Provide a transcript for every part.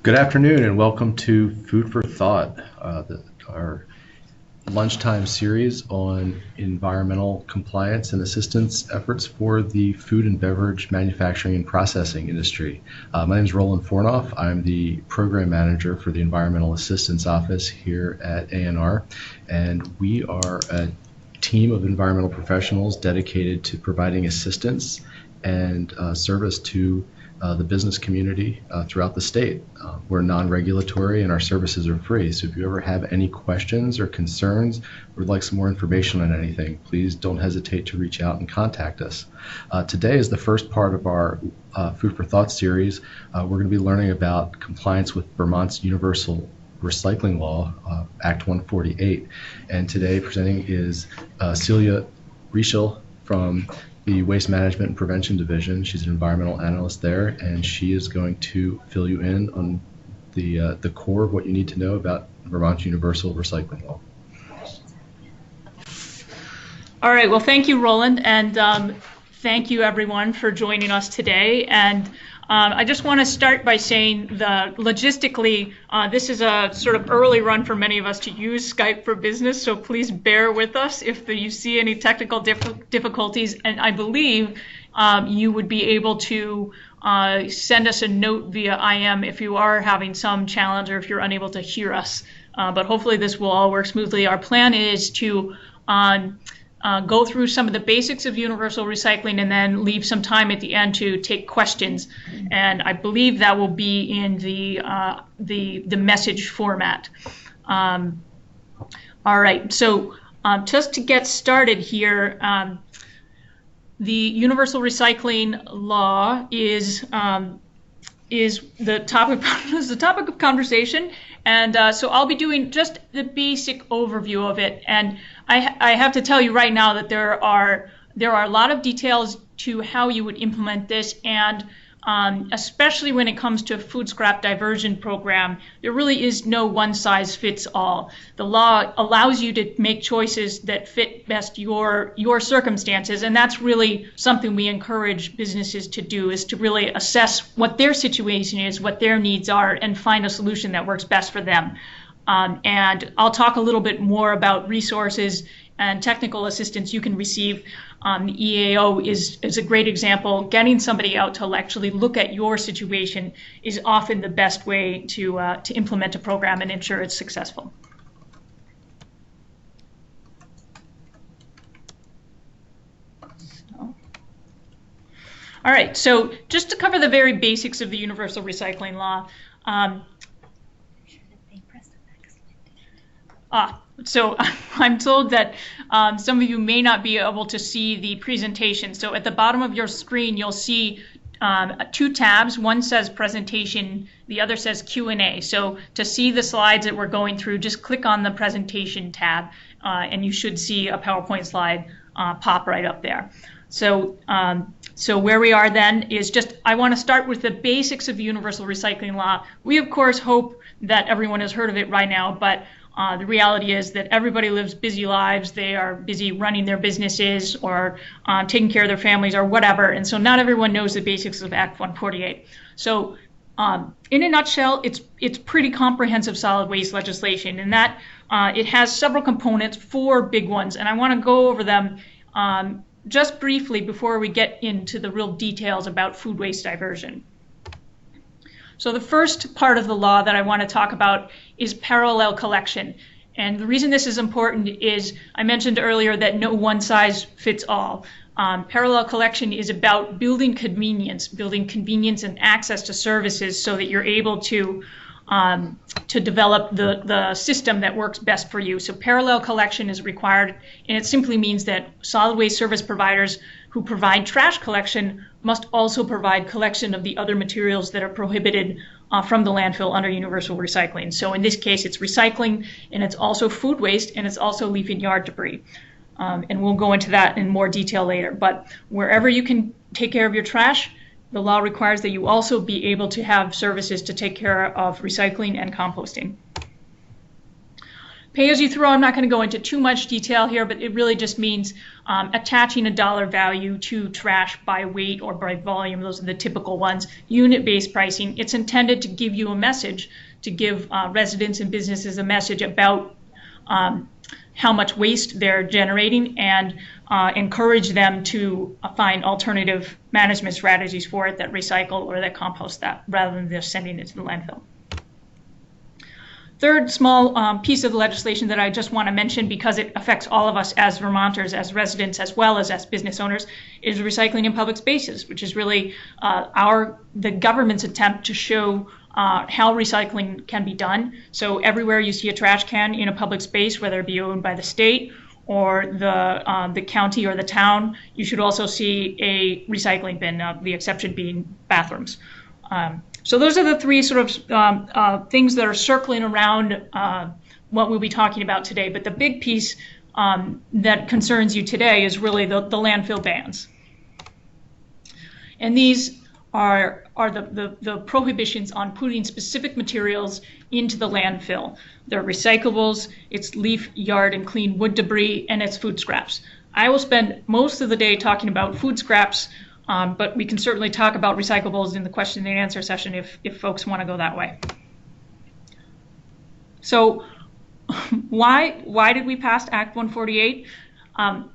Good afternoon and welcome to Food for Thought, our lunchtime series on environmental compliance and assistance efforts for the food and beverage manufacturing and processing industry. My name is Roland Fornoff. I'm the program manager for the Environmental Assistance Office here at ANR, and we are a team of environmental professionals dedicated to providing assistance and service to the business community throughout the state. We're non-regulatory and our services are free. So if you ever have any questions or concerns or would like some more information on anything, please don't hesitate to reach out and contact us. Today is the first part of our Food for Thought series. We're going to be learning about compliance with Vermont's Universal Recycling Law, Act 148. And today presenting is Celia Reichel from the Waste Management and Prevention Division. She's an environmental analyst there, and she is going to fill you in on the core of what you need to know about Vermont's Universal Recycling Law. All right, well, thank you, Roland, and thank you, everyone, for joining us today. And I just want to start by saying that logistically, this is a sort of early run for many of us to use Skype for Business, so please bear with us if you see any technical difficulties. And I believe you would be able to send us a note via IM if you are having some challenge or if you're unable to hear us. But hopefully this will all work smoothly. Our plan is to go through some of the basics of universal recycling and then leave some time at the end to take questions. And I believe that will be in the message format. All right, so just to get started here, the universal recycling law is the topic of conversation. And so I'll be doing just the basic overview of it. And I have to tell you right now that there are a lot of details to how you would implement this, and especially when it comes to a food scrap diversion program, there really is no one size fits all. The law allows you to make choices that fit best your circumstances, and that's really something we encourage businesses to do, is to really assess what their situation is, what their needs are, and find a solution that works best for them. And I'll talk a little bit more about resources and technical assistance you can receive. The EAO is a great example. Getting somebody out to actually look at your situation is often the best way to implement a program and ensure it's successful. All right, so just to cover the very basics of the Universal Recycling Law. So I'm told that some of you may not be able to see the presentation. So at the bottom of your screen, you'll see two tabs. One says presentation, the other says Q&A. So to see the slides that we're going through, just click on the presentation tab, and you should see a PowerPoint slide pop right up there. So where we are then is I want to start with the basics of Universal Recycling Law. We, of course, hope that everyone has heard of it right now, but the reality is that everybody lives busy lives. They are busy running their businesses or taking care of their families or whatever. And so not everyone knows the basics of Act 148. So in a nutshell, it's pretty comprehensive solid waste legislation, in that it has several components, 4 big ones. And I want to go over them just briefly before we get into the real details about food waste diversion. So the first part of the law that I want to talk about is parallel collection. And the reason this is important is I mentioned earlier that no one size fits all. Parallel collection is about building convenience and access to services so that you're able to develop the system that works best for you. So parallel collection is required, and it simply means that solid waste service providers who provide trash collection must also provide collection of the other materials that are prohibited from the landfill under universal recycling. So in this case, it's recycling, and it's also food waste, and it's also leaf and yard debris. And we'll go into that in more detail later. But wherever you can take care of your trash, the law requires that you also be able to have services to take care of recycling and composting. Pay as you throw, I'm not going to go into too much detail here, but it really just means attaching a dollar value to trash by weight or by volume. Those are the typical ones. Unit-based pricing, it's intended to give you a message, to give residents and businesses a message about how much waste they're generating and encourage them to find alternative management strategies for it that recycle or that compost that rather than just sending it to the landfill. Third small piece of legislation that I just want to mention because it affects all of us as Vermonters, as residents, as well as business owners, is recycling in public spaces, which is really the government's attempt to show how recycling can be done. So everywhere you see a trash can in a public space, whether it be owned by the state or the county or the town, you should also see a recycling bin, the exception being bathrooms. So those are the three sort of things that are circling around what we'll be talking about today. But the big piece that concerns you today is really the landfill bans. And these are the prohibitions on putting specific materials into the landfill. They're recyclables, it's leaf, yard, and clean wood debris, and it's food scraps. I will spend most of the day talking about food scraps, but we can certainly talk about recyclables in the question and answer session if folks want to go that way. So why did we pass Act 148?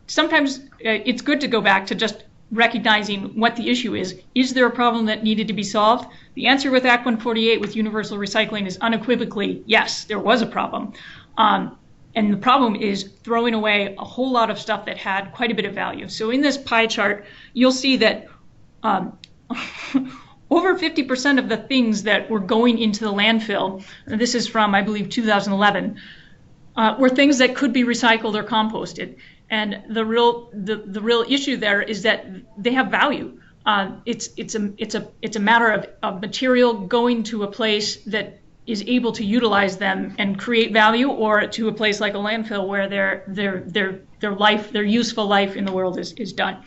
Sometimes it's good to go back to just recognizing what the issue is. Is there a problem that needed to be solved? The answer with Act 148 with universal recycling is unequivocally yes, there was a problem. And the problem is throwing away a whole lot of stuff that had quite a bit of value. So in this pie chart, you'll see that over 50% of the things that were going into the landfill, and this is from, I believe, 2011, were things that could be recycled or composted. And the real issue there is that they have value. It's a matter of material going to a place that is able to utilize them and create value, or to a place like a landfill where their useful life in the world is done.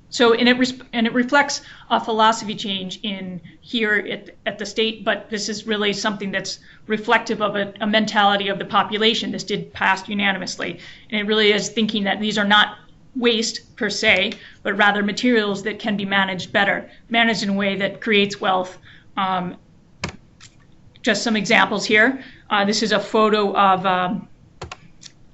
So, and it reflects a philosophy change in here at the state, but this is really something that's reflective of a mentality of the population. This did pass unanimously, and it really is thinking that these are not waste per se, but rather materials that can be managed better, managed in a way that creates wealth. Just some examples here. This is a photo of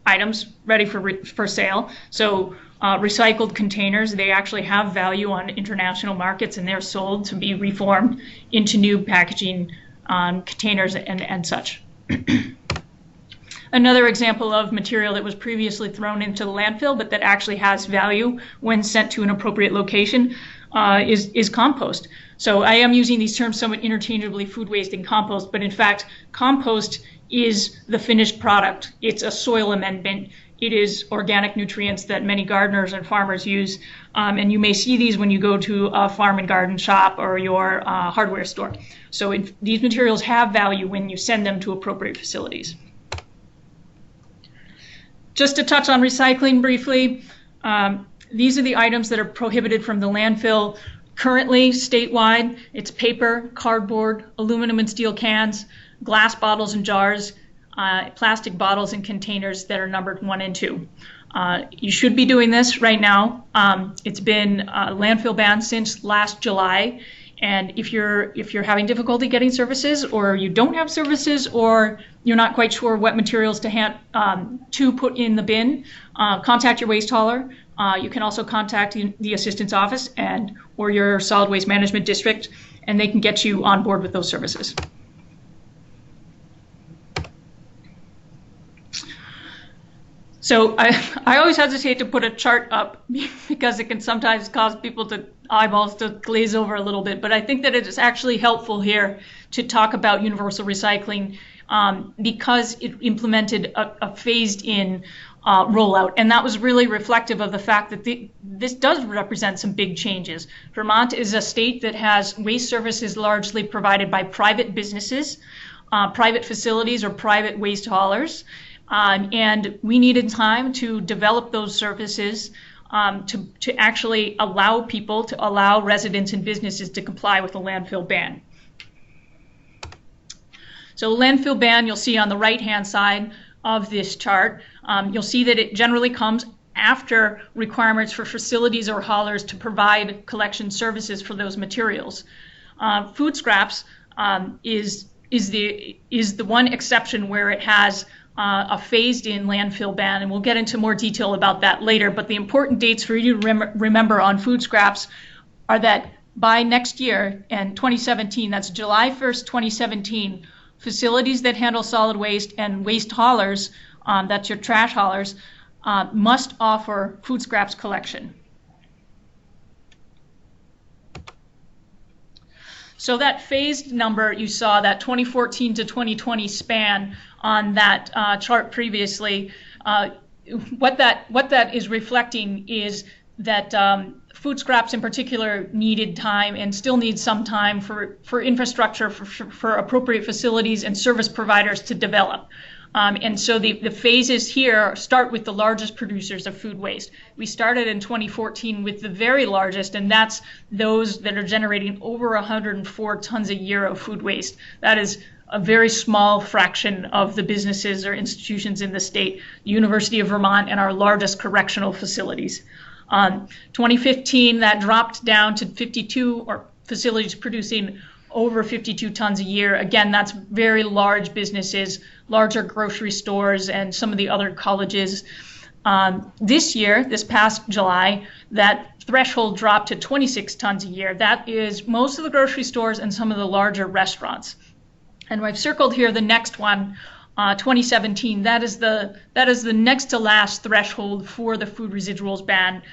items ready for sale. So recycled containers, they actually have value on international markets, and they're sold to be reformed into new packaging containers and such. Another example of material that was previously thrown into the landfill but that actually has value when sent to an appropriate location is compost. So I am using these terms somewhat interchangeably, food waste and compost, but in fact, compost is the finished product. It's a soil amendment. It is organic nutrients that many gardeners and farmers use, and you may see these when you go to a farm and garden shop or your hardware store. So these materials have value when you send them to appropriate facilities. Just to touch on recycling briefly, these are the items that are prohibited from the landfill. Currently, statewide, it's paper, cardboard, aluminum and steel cans, glass bottles and jars, plastic bottles and containers that are numbered 1 and 2. You should be doing this right now. It's been a landfill ban since last July, and if you're having difficulty getting services, or you don't have services, or you're not quite sure what materials to put in the bin, contact your waste hauler. You can also contact the assistance office or your solid waste management district, and they can get you on board with those services. So I always hesitate to put a chart up because it can sometimes cause eyeballs to glaze over a little bit, but I think that it is actually helpful here to talk about universal recycling because it implemented a phased-in rollout, and that was really reflective of the fact that this does represent some big changes. Vermont is a state that has waste services largely provided by private businesses, private facilities, or private waste haulers. And we needed time to develop those services to actually allow residents and businesses to comply with the landfill ban. So landfill ban, you'll see on the right-hand side of this chart, you'll see that it generally comes after requirements for facilities or haulers to provide collection services for those materials. Food scraps is the one exception where it has a phased-in landfill ban, and we'll get into more detail about that later. But the important dates for you to remember on food scraps are that by next year, in 2017, that's July 1st, 2017, facilities that handle solid waste and waste haulers, that's your trash haulers, must offer food scraps collection. So that phased number you saw, that 2014 to 2020 span on that chart previously, what that is reflecting is that food scraps in particular needed time and still need some time for infrastructure, for appropriate facilities and service providers to develop. And so the phases here start with the largest producers of food waste. We started in 2014 with the very largest, and that's those that are generating over 104 tons a year of food waste. That is a very small fraction of the businesses or institutions in the state, University of Vermont and our largest correctional facilities. 2015, that dropped down to 52, or facilities producing over 52 tons a year. Again, that's very large businesses, larger grocery stores, and some of the other colleges. This year, this past July, that threshold dropped to 26 tons a year. That is most of the grocery stores and some of the larger restaurants. And I've circled here the next one, 2017. That is the next to last threshold for the food residuals ban.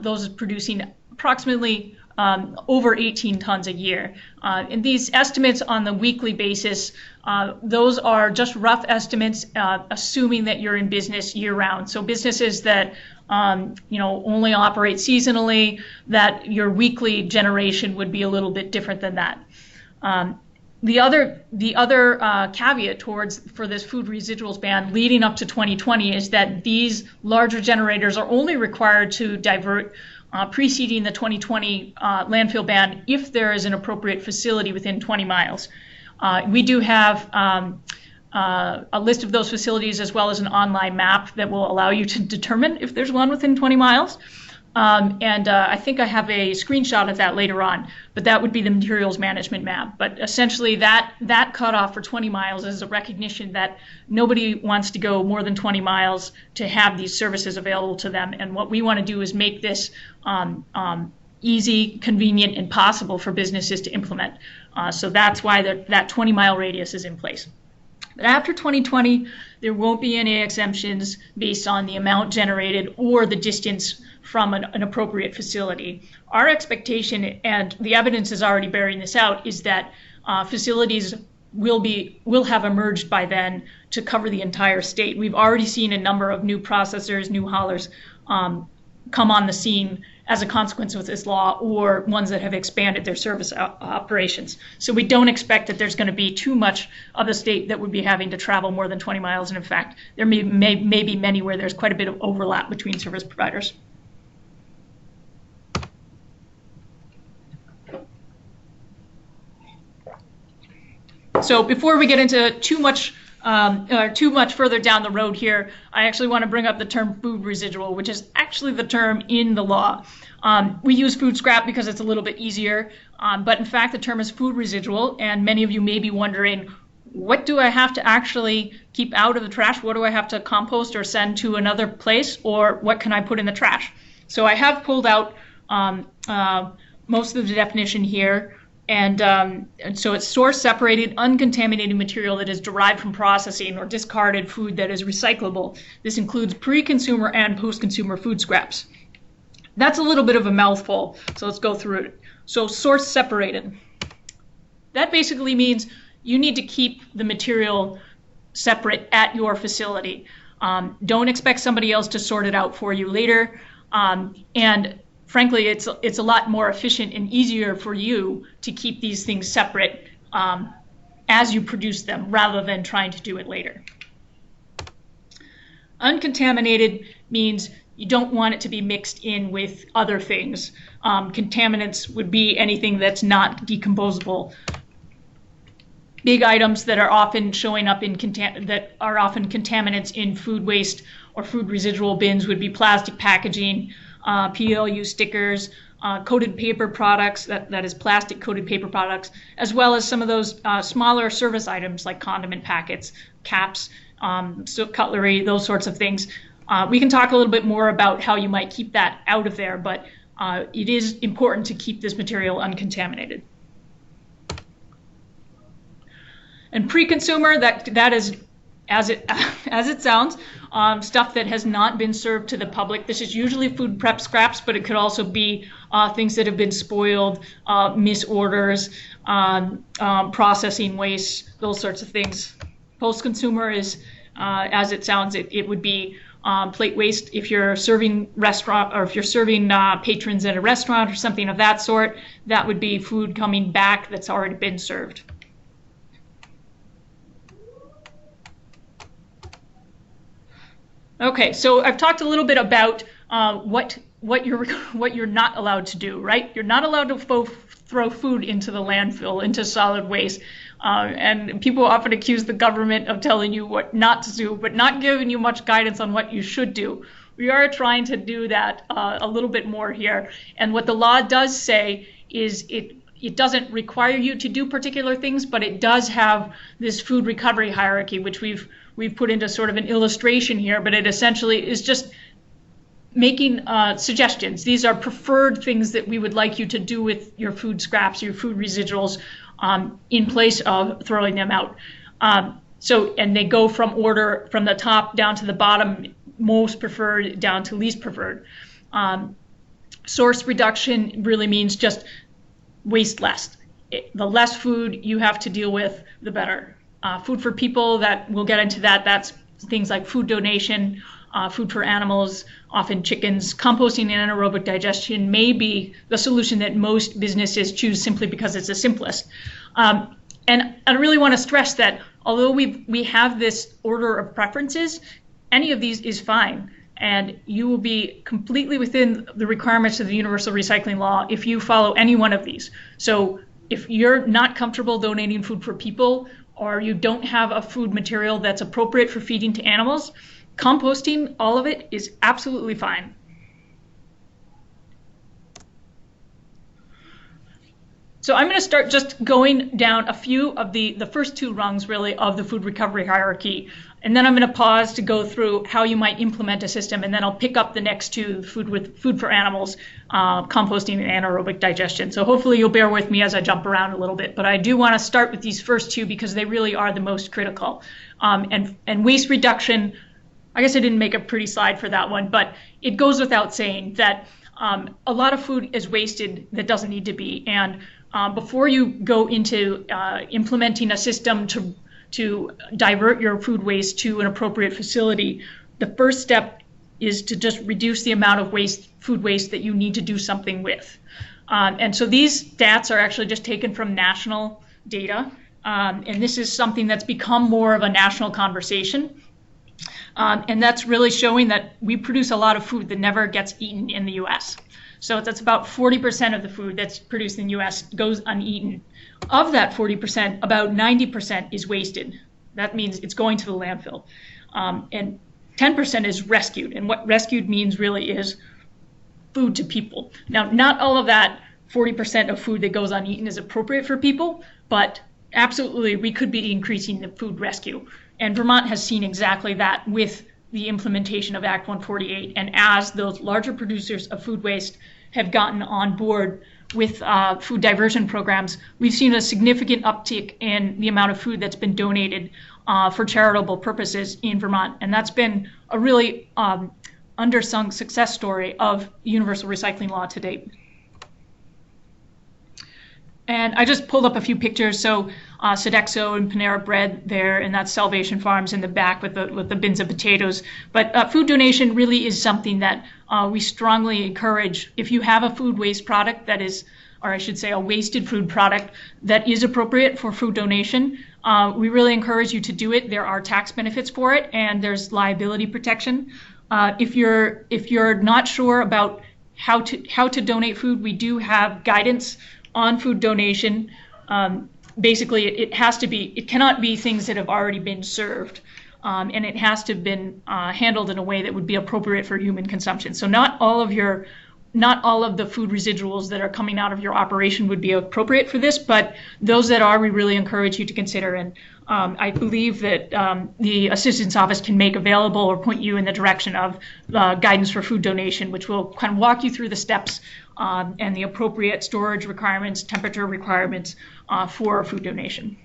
Those producing approximately over 18 tons a year. And these estimates on the weekly basis, those are just rough estimates, assuming that you're in business year-round. So businesses that only operate seasonally, that your weekly generation would be a little bit different than that. The other caveat for this food residuals ban leading up to 2020 is that these larger generators are only required to divert preceding the 2020 landfill ban if there is an appropriate facility within 20 miles. We do have a list of those facilities as well as an online map that will allow you to determine if there's one within 20 miles. I think I have a screenshot of that later on, but that would be the materials management map. But essentially that cutoff for 20 miles is a recognition that nobody wants to go more than 20 miles to have these services available to them. And what we want to do is make this easy, convenient, and possible for businesses to implement. So that's why that 20-mile radius is in place. But after 2020, there won't be any exemptions based on the amount generated or the distance from an appropriate facility. Our expectation, and the evidence is already bearing this out, is that facilities will have emerged by then to cover the entire state. We've already seen a number of new processors, new haulers come on the scene as a consequence of this law, or ones that have expanded their service operations. So we don't expect that there's going to be too much of the state that would be having to travel more than 20 miles. And in fact, there may be many where there's quite a bit of overlap between service providers. So before we get into too much further down the road here, I actually want to bring up the term food residual, which is actually the term in the law. We use food scrap because it's a little bit easier, but in fact the term is food residual, and many of you may be wondering, what do I have to actually keep out of the trash? What do I have to compost or send to another place, or what can I put in the trash? So I have pulled out most of the definition here. And so it's source separated, uncontaminated material that is derived from processing or discarded food that is recyclable. This includes pre-consumer and post-consumer food scraps. That's a little bit of a mouthful, so let's go through it. So source separated. That basically means you need to keep the material separate at your facility. Don't expect somebody else to sort it out for you later. And frankly, it's a lot more efficient and easier for you to keep these things separate as you produce them, rather than trying to do it later. Uncontaminated means you don't want it to be mixed in with other things. Contaminants would be anything that's not decomposable. big items that are often showing up in that are often contaminants in food waste or food residual bins would be plastic packaging, PLU stickers, coated paper products, that is plastic coated paper products, as well as some of those smaller service items like condiment packets, caps, cutlery, those sorts of things. We can talk a little bit more about how you might keep that out of there, but it is important to keep this material uncontaminated. And pre-consumer, that is, as it sounds, stuff that has not been served to the public. This is usually food prep scraps, but it could also be things that have been spoiled, misorders, processing waste, those sorts of things. Post-consumer is, as it sounds, it would be plate waste if you're serving restaurant, or if you're serving patrons at a restaurant or something of that sort. That would be food coming back that's already been served. Okay, so I've talked a little bit about what you're not allowed to do, right? You're not allowed to throw food into the landfill, into solid waste. And people often accuse the government of telling you what not to do, but not giving you much guidance on what you should do. We are trying to do that a little bit more here. And what the law does say is it doesn't require you to do particular things, but it does have this food recovery hierarchy, which we've put into sort of an illustration here, but it essentially is just making suggestions. These are preferred things that we would like you to do with your food scraps, your food residuals, in place of throwing them out. And they go from the top down to the bottom, most preferred down to least preferred. Source reduction really means just waste less. The less food you have to deal with, the better. Food for people, that we'll get into that. That's things like food donation, food for animals, often chickens. Composting and anaerobic digestion may be the solution that most businesses choose simply because it's the simplest. And I really want to stress that although we have this order of preferences, any of these is fine. And you will be completely within the requirements of the Universal Recycling Law if you follow any one of these. So if you're not comfortable donating food for people, or you don't have a food material that's appropriate for feeding to animals, composting, all of it, is absolutely fine. So I'm going to start just going down a few of the first two rungs, really, of the food recovery hierarchy. And then I'm going to pause to go through how you might implement a system, and then I'll pick up the next two, food for animals, composting, and anaerobic digestion. So hopefully you'll bear with me as I jump around a little bit. But I do want to start with these first two because they really are the most critical. And waste reduction, I guess I didn't make a pretty slide for that one, but it goes without saying that a lot of food is wasted that doesn't need to be. And before you go into implementing a system to divert your food waste to an appropriate facility, the first step is to just reduce the amount of food waste that you need to do something with. And so these stats are actually just taken from national data. And this is something that's become more of a national conversation. And that's really showing that we produce a lot of food that never gets eaten in the US. So that's about 40% of the food that's produced in the US goes uneaten. Of that 40%, about 90% is wasted. That means it's going to the landfill. And 10% is rescued. And what rescued means really is food to people. Now, not all of that 40% of food that goes uneaten is appropriate for people, but absolutely we could be increasing the food rescue. And Vermont has seen exactly that with the implementation of Act 148. And as those larger producers of food waste have gotten on board with food diversion programs, we've seen a significant uptick in the amount of food that's been donated for charitable purposes in Vermont. And that's been a really undersung success story of universal recycling law to date. And I just pulled up a few pictures. So Sodexo and Panera Bread there, and that's Salvation Farms in the back with the bins of potatoes. But food donation really is something that we strongly encourage. If you have a food waste product that is, or I should say a wasted food product that is appropriate for food donation, we really encourage you to do it. There are tax benefits for it, and there's liability protection. If you're not sure about how to donate food, we do have guidance on food donation. basically it cannot be things that have already been served. And it has to have been handled in a way that would be appropriate for human consumption. So not all of the food residuals that are coming out of your operation would be appropriate for this, but those that are, we really encourage you to consider. And I believe that the Assistance Office can make available or point you in the direction of guidance for food donation, which will kind of walk you through the steps and the appropriate storage requirements, temperature requirements for food donation.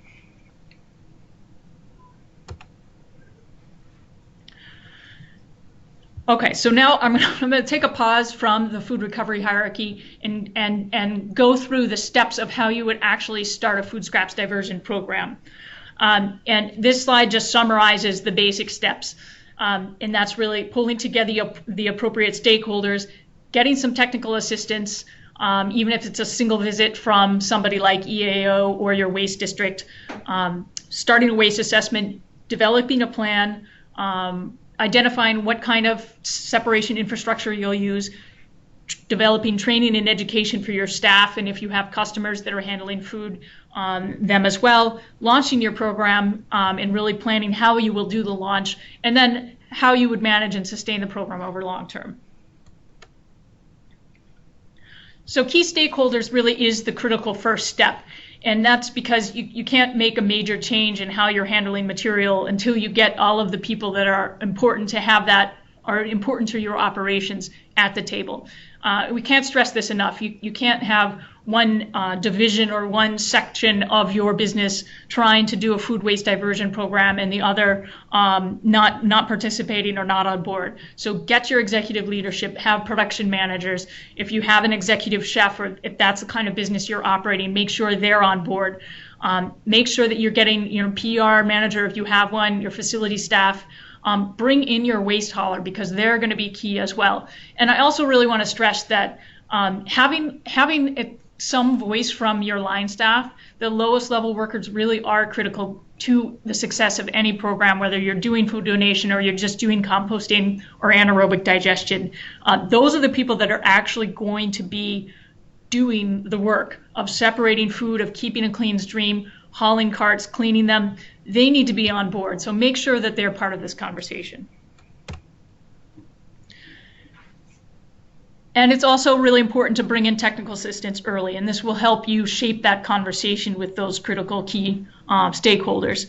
Okay, so now I'm going to take a pause from the food recovery hierarchy and go through the steps of how you would actually start a food scraps diversion program. And this slide just summarizes the basic steps. And that's really pulling together the appropriate stakeholders, getting some technical assistance, even if it's a single visit from somebody like EAO or your waste district, starting a waste assessment, developing a plan, identifying what kind of separation infrastructure you'll use, developing training and education for your staff, and if you have customers that are handling food, them as well, launching your program, and really planning how you will do the launch, and then how you would manage and sustain the program over long term. So key stakeholders really is the critical first step. And that's because you can't make a major change in how you're handling material until you get all of the people that are important to have that, are important to your operations at the table. We can't stress this enough. You can't have one division or one section of your business trying to do a food waste diversion program and the other not participating or not on board. So get your executive leadership, have production managers. If you have an executive chef, or if that's the kind of business you're operating, make sure they're on board. Make sure that you're getting your PR manager, if you have one, your facility staff. Bring in your waste hauler, because they're going to be key as well. And I also really want to stress that having some voice from your line staff, the lowest level workers really are critical to the success of any program, whether you're doing food donation or you're just doing composting or anaerobic digestion. Those are the people that are actually going to be doing the work of separating food, of keeping a clean stream, hauling carts, cleaning them. They need to be on board. So make sure that they're part of this conversation. And it's also really important to bring in technical assistance early, and this will help you shape that conversation with those critical key stakeholders.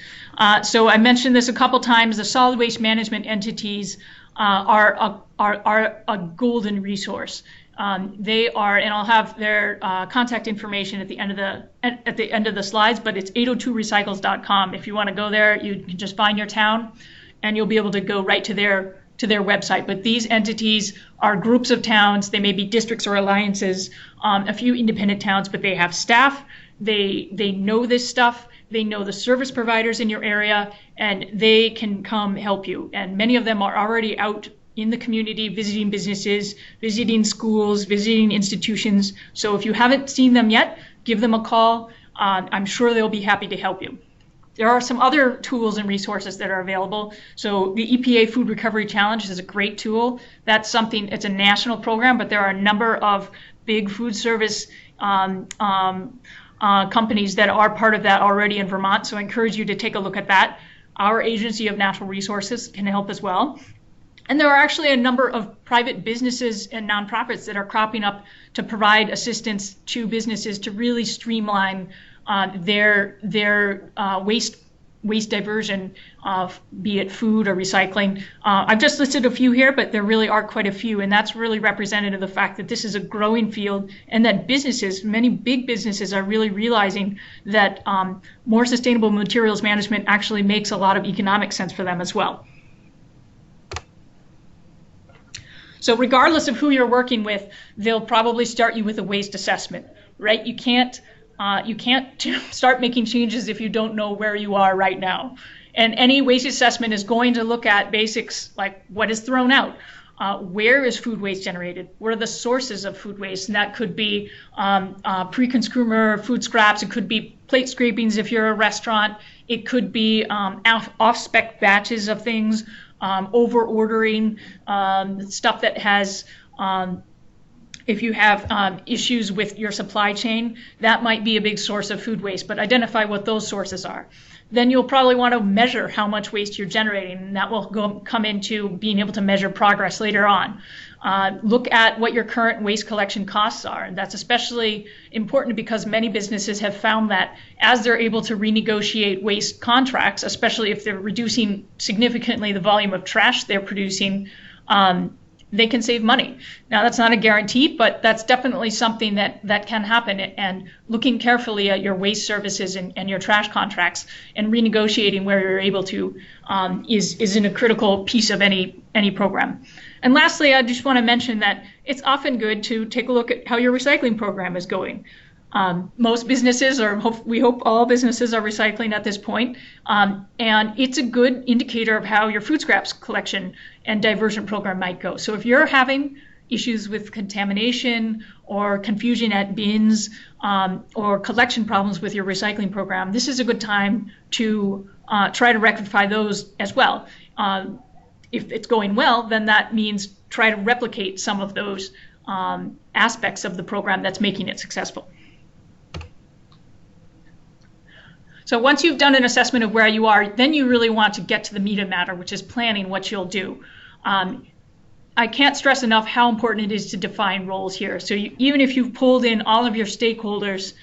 So I mentioned this a couple times, the solid waste management entities are a golden resource. They are, and I'll have their contact information at the end of the slides, but it's 802recycles.com. If you want to go there, you can just find your town, and you'll be able to go right to their website. But these entities are groups of towns. They may be districts or alliances, a few independent towns, but they have staff. They know this stuff. They know the service providers in your area, and they can come help you. And many of them are already out in the community, visiting businesses, visiting schools, visiting institutions. So if you haven't seen them yet, give them a call. I'm sure they'll be happy to help you. There are some other tools and resources that are available. So the EPA Food Recovery Challenge is a great tool. That's something, it's a national program, but there are a number of big food service companies that are part of that already in Vermont. So I encourage you to take a look at that. Our Agency of Natural Resources can help as well. And there are actually a number of private businesses and nonprofits that are cropping up to provide assistance to businesses to really streamline their waste diversion, be it food or recycling. I've just listed a few here, but there really are quite a few, and that's really representative of the fact that this is a growing field, and that businesses, many big businesses, are really realizing that more sustainable materials management actually makes a lot of economic sense for them as well. So regardless of who you're working with, they'll probably start you with a waste assessment, right? You can't start making changes if you don't know where you are right now. And any waste assessment is going to look at basics like what is thrown out, where is food waste generated, what are the sources of food waste, and that could be pre-consumer food scraps, it could be plate scrapings if you're a restaurant, it could be off-spec batches of things, over ordering, stuff that has If you have issues with your supply chain, that might be a big source of food waste, but identify what those sources are. Then you'll probably want to measure how much waste you're generating, and that will come into being able to measure progress later on. Look at what your current waste collection costs are. And that's especially important because many businesses have found that as they're able to renegotiate waste contracts, especially if they're reducing significantly the volume of trash they're producing, they can save money. Now, that's not a guarantee, but that's definitely something that can happen. And looking carefully at your waste services and your trash contracts and renegotiating where you're able to is in a critical piece of any program. And lastly, I just want to mention that it's often good to take a look at how your recycling program is going. Most businesses, or we hope all businesses, are recycling at this point, and it's a good indicator of how your food scraps collection and diversion program might go. So if you're having issues with contamination or confusion at bins or collection problems with your recycling program, this is a good time to try to rectify those as well. If it's going well, then that means try to replicate some of those aspects of the program that's making it successful. So once you've done an assessment of where you are, then you really want to get to the meat of the matter, which is planning what you'll do. I can't stress enough how important it is to define roles here. So even if you've pulled in all of your stakeholders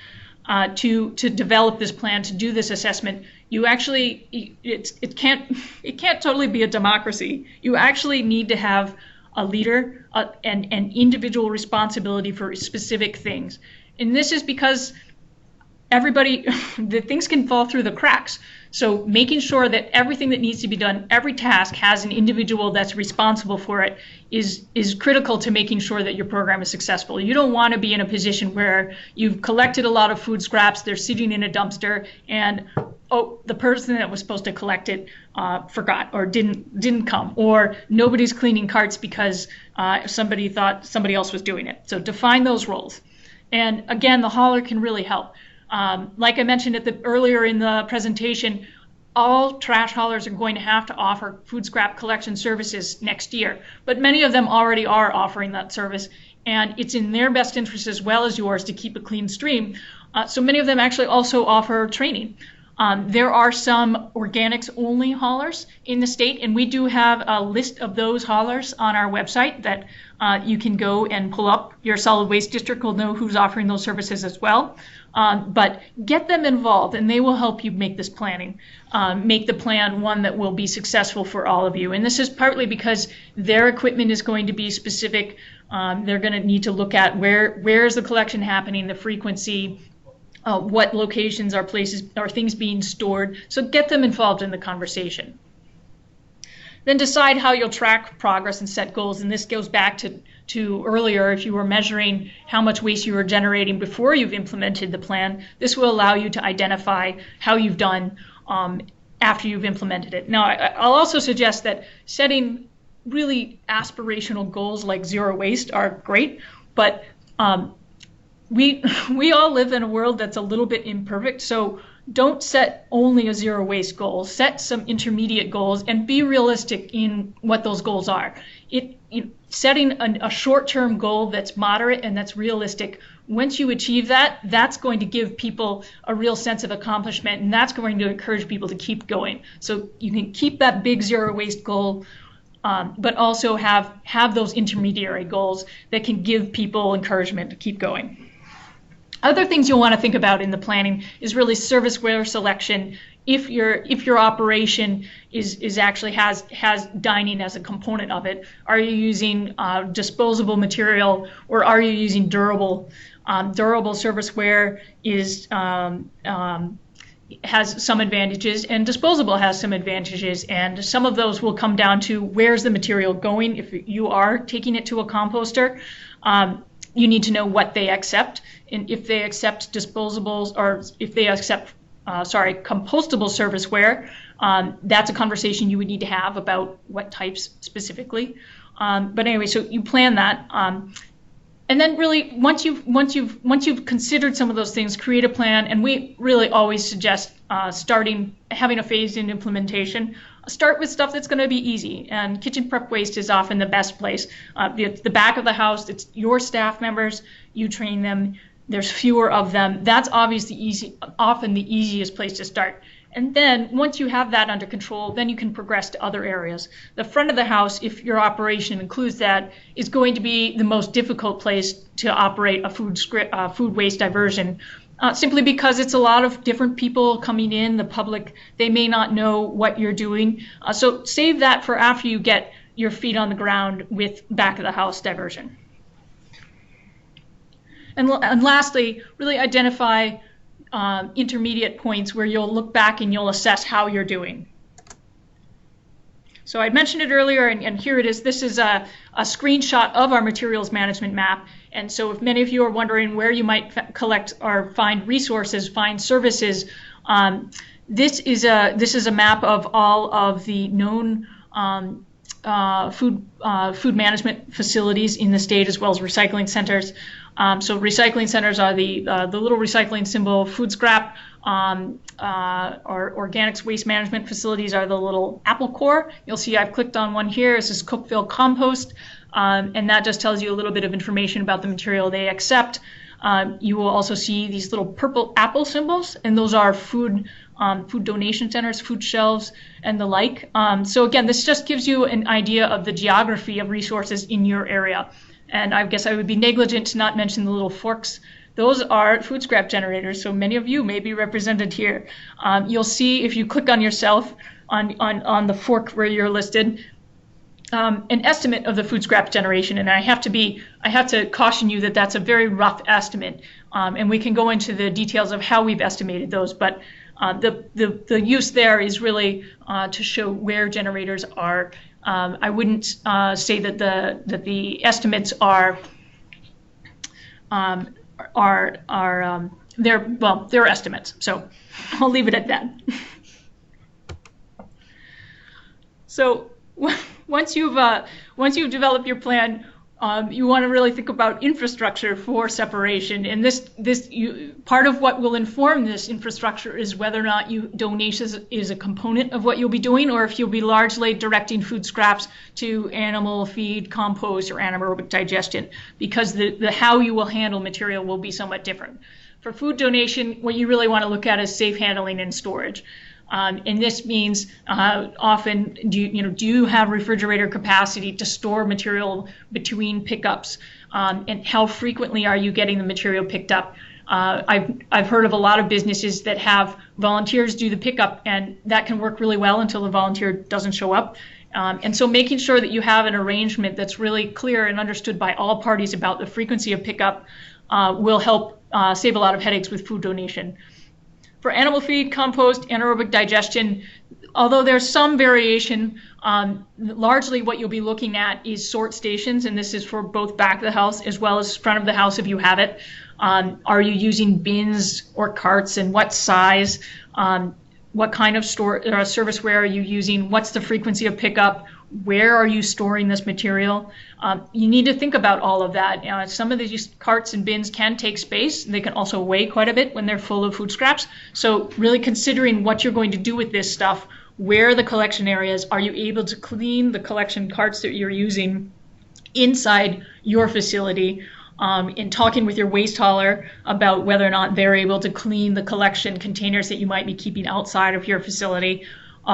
to develop this plan, to do this assessment, you actually, it can't totally be a democracy. You actually need to have a leader and individual responsibility for specific things. And this is because the things can fall through the cracks. So making sure that everything that needs to be done, every task has an individual that's responsible for it is critical to making sure that your program is successful. You don't want to be in a position where you've collected a lot of food scraps, they're sitting in a dumpster, and the person that was supposed to collect it forgot or didn't come, or nobody's cleaning carts because somebody thought somebody else was doing it. So define those roles. And again, the hauler can really help. Like I mentioned earlier in the presentation, all trash haulers are going to have to offer food scrap collection services next year, but many of them already are offering that service, and it's in their best interest as well as yours to keep a clean stream. So many of them actually also offer training. There are some organics only haulers in the state, and we do have a list of those haulers on our website that you can go and pull up. Your solid waste district will know who's offering those services as well. But get them involved, and they will help you make this planning, make the plan one that will be successful for all of you. And this is partly because their equipment is going to be specific. They're going to need to look at where is the collection happening, the frequency, what locations are places are things being stored. So get them involved in the conversation. Then decide how you'll track progress and set goals. And this goes back to earlier, if you were measuring how much waste you were generating before you've implemented the plan, this will allow you to identify how you've done after you've implemented it. Now, I'll also suggest that setting really aspirational goals like zero waste are great, but we all live in a world that's a little bit imperfect, so don't set only a zero waste goal. Set some intermediate goals and be realistic in what those goals are. Setting a short-term goal that's moderate and that's realistic, once you achieve that, that's going to give people a real sense of accomplishment, and that's going to encourage people to keep going. So you can keep that big zero waste goal, but also have those intermediary goals that can give people encouragement to keep going. Other things you'll want to think about in the planning is really serviceware selection. If your operation is actually has dining as a component of it, are you using disposable material, or are you using durable? Durable serviceware has some advantages, and disposable has some advantages, and some of those will come down to where's the material going. If you are taking it to a composter, you need to know what they accept, and if they accept disposables, or if they accept compostable serviceware, that's a conversation you would need to have about what types specifically. But anyway, so you plan that, and then really once you've considered some of those things, create a plan. And we really always suggest having a phased-in implementation. start with stuff that's going to be easy, and kitchen prep waste is often the best place. It's the back of the house, it's your staff members, you train them, there's fewer of them. That's obviously often the easiest place to start. And then once you have that under control, then you can progress to other areas. The front of the house, if your operation includes that, is going to be the most difficult place to operate a food waste diversion. Simply because it's a lot of different people coming in, the public, they may not know what you're doing. So save that for after you get your feet on the ground with back of the house diversion. And lastly, really identify intermediate points where you'll look back and you'll assess how you're doing. So I mentioned it earlier, and here it is. This is a screenshot of our materials management map. And so if many of you are wondering where you might collect or find resources, find services, this is a map of all of the known food management facilities in the state, as well as recycling centers. So recycling centers are the little recycling symbol. Food scrap or organics waste management facilities are the little apple core. You'll see I've clicked on one here. This is Cookeville Compost, and that just tells you a little bit of information about the material they accept. You will also see these little purple apple symbols, and those are food donation centers, food shelves, and the like. So again, this just gives you an idea of the geography of resources in your area. And I guess I would be negligent to not mention the little forks. Those are food scrap generators, so many of you may be represented here. You'll see if you click on yourself on the fork where you're listed, an estimate of the food scrap generation, and I have to caution you that that's a very rough estimate, and we can go into the details of how we've estimated those, but the use there is really to show where generators are. I wouldn't say that the estimates are they're estimates, so I'll leave it at that. So once you've developed your plan, you want to really think about infrastructure for separation, and part of what will inform this infrastructure is whether or not donations is a component of what you'll be doing, or if you'll be largely directing food scraps to animal feed, compost, or anaerobic digestion, because the how you will handle material will be somewhat different. For food donation, what you really want to look at is safe handling and storage. And this means often, do you have refrigerator capacity to store material between pickups? And how frequently are you getting the material picked up? I've heard of a lot of businesses that have volunteers do the pickup, and that can work really well until the volunteer doesn't show up. And so making sure that you have an arrangement that's really clear and understood by all parties about the frequency of pickup will help save a lot of headaches with food donation. For animal feed, compost, anaerobic digestion, although there's some variation, largely what you'll be looking at is sort stations, and this is for both back of the house as well as front of the house if you have it. Are you using bins or carts, and what size? What kind of serviceware are you using? What's the frequency of pickup? Where are you storing this material? You need to think about all of that. Some of these carts and bins can take space. They can also weigh quite a bit when they're full of food scraps. So really considering what you're going to do with this stuff, where are the collection areas? Are you able to clean the collection carts that you're using inside your facility? In talking with your waste hauler about whether or not they're able to clean the collection containers that you might be keeping outside of your facility.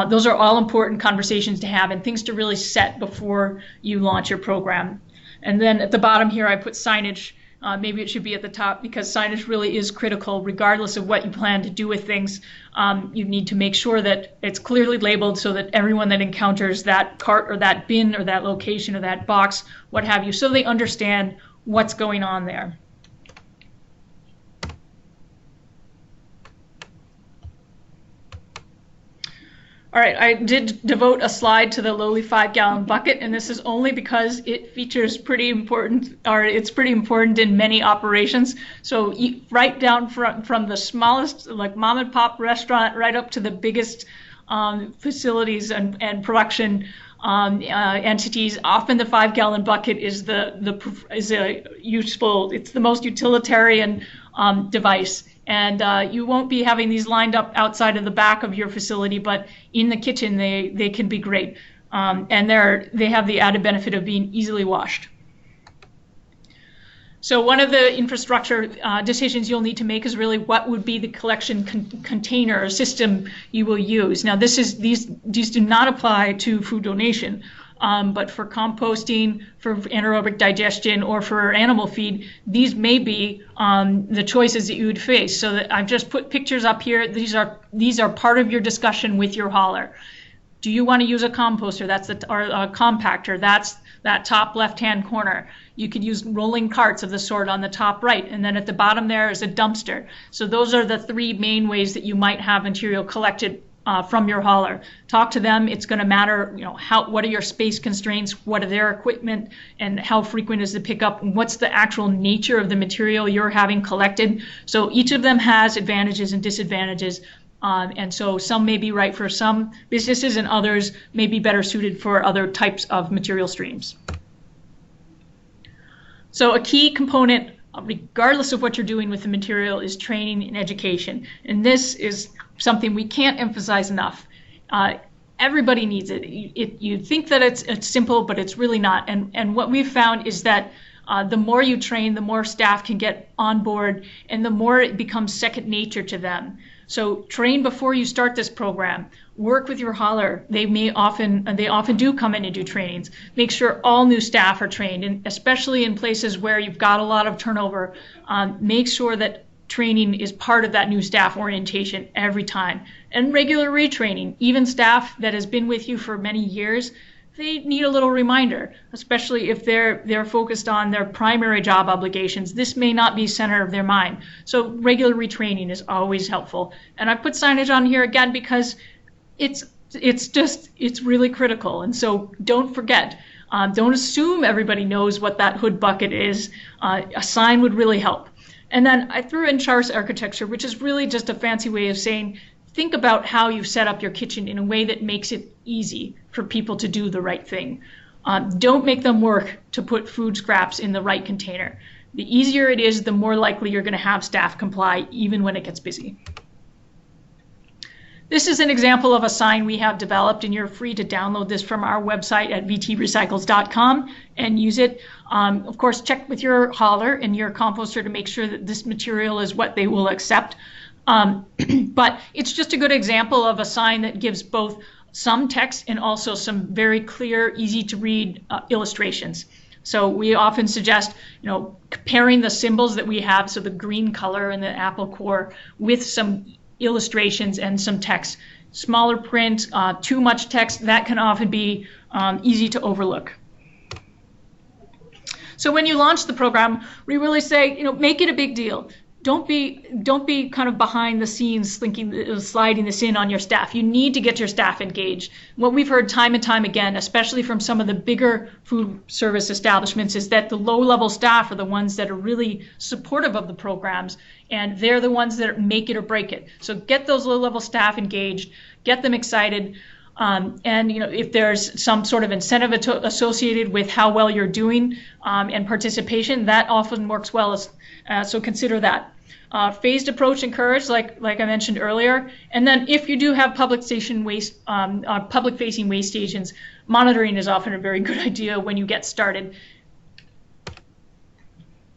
Those are all important conversations to have and things to really set before you launch your program. And then at the bottom here, I put signage. Maybe it should be at the top, because signage really is critical regardless of what you plan to do with things. You need to make sure that it's clearly labeled so that everyone that encounters that cart or that bin or that location or that box, what have you, so they understand what's going on there. All right, I did devote a slide to the lowly 5-gallon bucket, and this is only because it features pretty important, or it's pretty important in many operations. So right down from the smallest, like mom and pop restaurant, right up to the biggest facilities and production, entities. Often the 5-gallon bucket is a useful. It's the most utilitarian device. And you won't be having these lined up outside of the back of your facility, but in the kitchen they can be great. And they have the added benefit of being easily washed. So one of the infrastructure decisions you'll need to make is really what would be the collection container or system you will use. Now these do not apply to food donation, but for composting, for anaerobic digestion, or for animal feed, these may be the choices that you would face. So that I've just put pictures up here. These are part of your discussion with your hauler. Do you want to use a composter? Or a compactor. That's that top left-hand corner. You could use rolling carts of the sort on the top right, and then at the bottom there is a dumpster. So those are the 3 main ways that you might have material collected from your hauler. Talk to them. It's going to matter, what are your space constraints, what are their equipment, and how frequent is the pickup, and what's the actual nature of the material you're having collected. So each of them has advantages and disadvantages. And so some may be right for some businesses and others may be better suited for other types of material streams. So a key component, regardless of what you're doing with the material, is training and education. And this is something we can't emphasize enough. Everybody needs it. You think that it's simple, but it's really not. And what we've found is that the more you train, the more staff can get on board, and the more it becomes second nature to them. So train before you start this program. Work with your hauler. They often do come in and do trainings. Make sure all new staff are trained, and especially in places where you've got a lot of turnover, make sure that training is part of that new staff orientation every time. And regular retraining. Even staff that has been with you for many years, they need a little reminder, especially if they're focused on their primary job obligations. This may not be center of their mind. So regular retraining is always helpful. And I put signage on here again because it's really critical. And so don't forget, don't assume everybody knows what that hood bucket is. A sign would really help. And then I threw in Char's architecture, which is really just a fancy way of saying, think about how you set up your kitchen in a way that makes it easy for people to do the right thing. Don't make them work to put food scraps in the right container. The easier it is, the more likely you're going to have staff comply, even when it gets busy. This is an example of a sign we have developed, and you're free to download this from our website at vtrecycles.com and use it. Of course, check with your hauler and your composter to make sure that this material is what they will accept. But it's just a good example of a sign that gives both some text and also some very clear, easy to read illustrations. So we often suggest, comparing the symbols that we have, so the green color and the apple core, with some illustrations and some text. Smaller print, too much text, that can often be easy to overlook. So when you launch the program, we really say, make it a big deal. Don't be kind of behind the scenes thinking, sliding this in on your staff. You need to get your staff engaged. What we've heard time and time again, especially from some of the bigger food service establishments, is that the low-level staff are the ones that are really supportive of the programs, and they're the ones that make it or break it. So get those low-level staff engaged, get them excited, and if there's some sort of incentive associated with how well you're doing and participation, that often works well. So consider that. Phased approach encouraged, like I mentioned earlier. And then if you do have public-facing waste stations, monitoring is often a very good idea when you get started.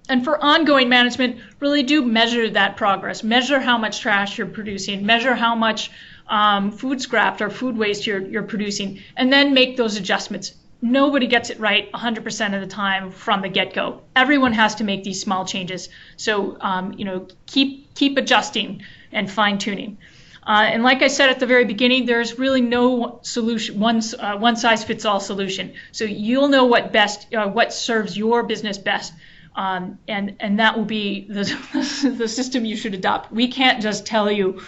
And for ongoing management, really do measure that progress. Measure how much trash you're producing. Measure how much food scrap or food waste you're producing, and then make those adjustments. Nobody gets it right 100% of the time from the get-go. Everyone has to make these small changes. So keep adjusting and fine-tuning. And like I said at the very beginning, there's really no solution, one size fits all solution. So you'll know what serves your business best. And that will be the system you should adopt. We can't just tell you,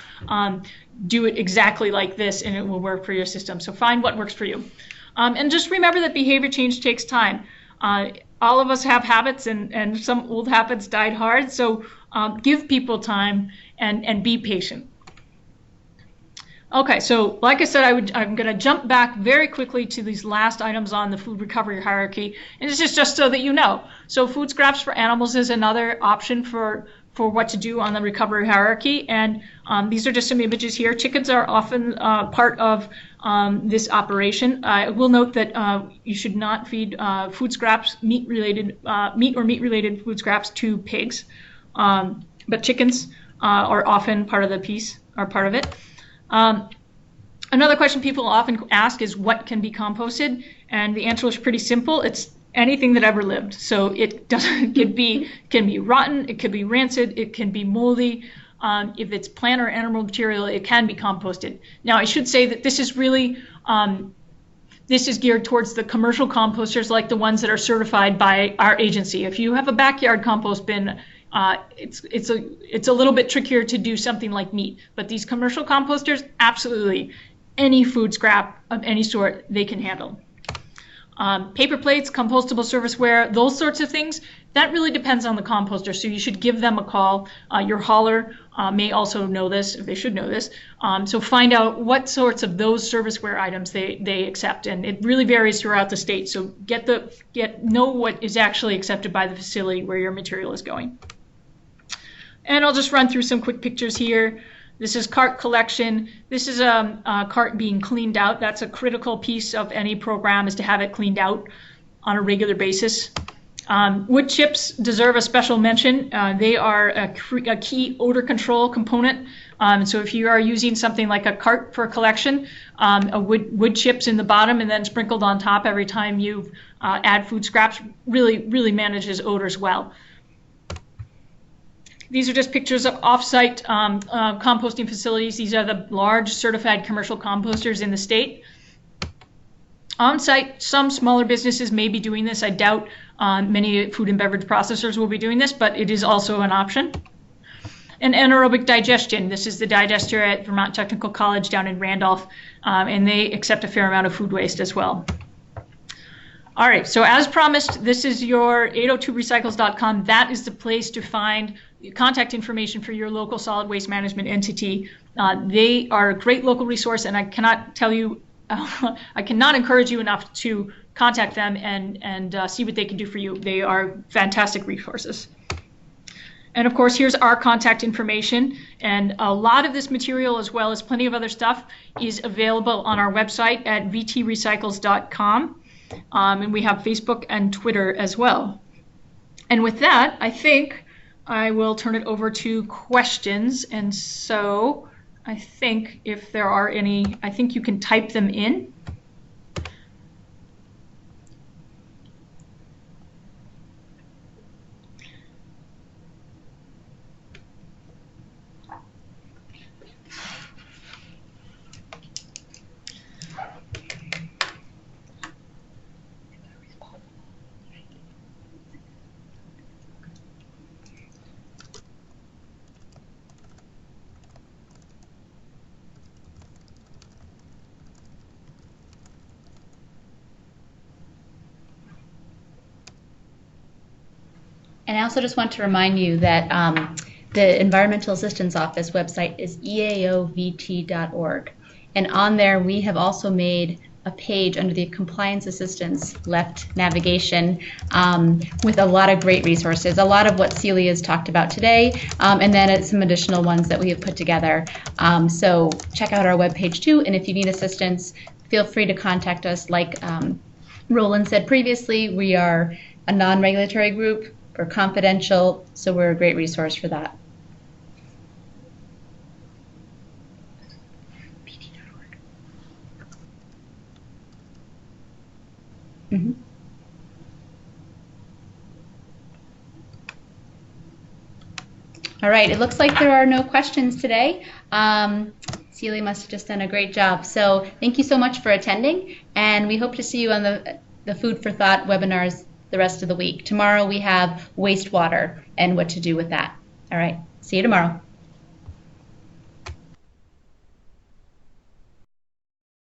do it exactly like this and it will work for your system. So find what works for you. And just remember that behavior change takes time. All of us have habits, and some old habits died hard. So give people time and be patient. Okay, so like I said, I'm going to jump back very quickly to these last items on the food recovery hierarchy, and this is just so that you know. So food scraps for animals is another option for what to do on the recovery hierarchy, and these are just some images here. Chickens are often part of this operation. I will note that you should not feed food scraps, meat or meat-related food scraps to pigs, but chickens are often part of the piece, are part of it. Another question people often ask is what can be composted, and the answer is pretty simple. It's anything that ever lived. So it can be rotten, it could be rancid, it can be moldy. If it's plant or animal material, it can be composted. Now, I should say that this is really this is geared towards the commercial composters, like the ones that are certified by our agency. If you have a backyard compost bin, it's a little bit trickier to do something like meat, but these commercial composters, absolutely, any food scrap of any sort they can handle. Paper plates, compostable serviceware, those sorts of things, that really depends on the composter, so you should give them a call. Your hauler may also know this, if they should know this, so find out what sorts of those serviceware items they accept, and it really varies throughout the state, so know what is actually accepted by the facility where your material is going. And I'll just run through some quick pictures here. This is cart collection. This is a cart being cleaned out. That's a critical piece of any program, is to have it cleaned out on a regular basis. Wood chips deserve a special mention. They are a key odor control component. So if you are using something like a cart for collection, wood chips in the bottom and then sprinkled on top every time you add food scraps really manages odors well. These are just pictures of off-site composting facilities. These are the large certified commercial composters in the state. On-site, some smaller businesses may be doing this. I doubt many food and beverage processors will be doing this, but it is also an option. And anaerobic digestion. This is the digester at Vermont Technical College down in Randolph, and they accept a fair amount of food waste as well. All right, so as promised, this is your 802recycles.com. That is the place to find contact information for your local solid waste management entity. They are a great local resource, and I cannot tell you, I cannot encourage you enough to contact them and see what they can do for you. They are fantastic resources. And of course, here's our contact information. And a lot of this material, as well as plenty of other stuff, is available on our website at vtrecycles.com. And we have Facebook and Twitter as well. And with that, I think I will turn it over to questions. And so I think if there are any, I think you can type them in. And I also just want to remind you that the Environmental Assistance Office website is eaovt.org. And on there, we have also made a page under the Compliance Assistance left navigation with a lot of great resources, a lot of what Celia has talked about today, and then some additional ones that we have put together. So check out our webpage too, and if you need assistance, feel free to contact us. Like Roland said previously, we are a non-regulatory group. We're confidential, so we're a great resource for that. Mm-hmm. All right, it looks like there are no questions today. Celia must have just done a great job. So thank you so much for attending, and we hope to see you on the Food for Thought webinars the rest of the week. Tomorrow we have wastewater and what to do with that. All right, see you tomorrow.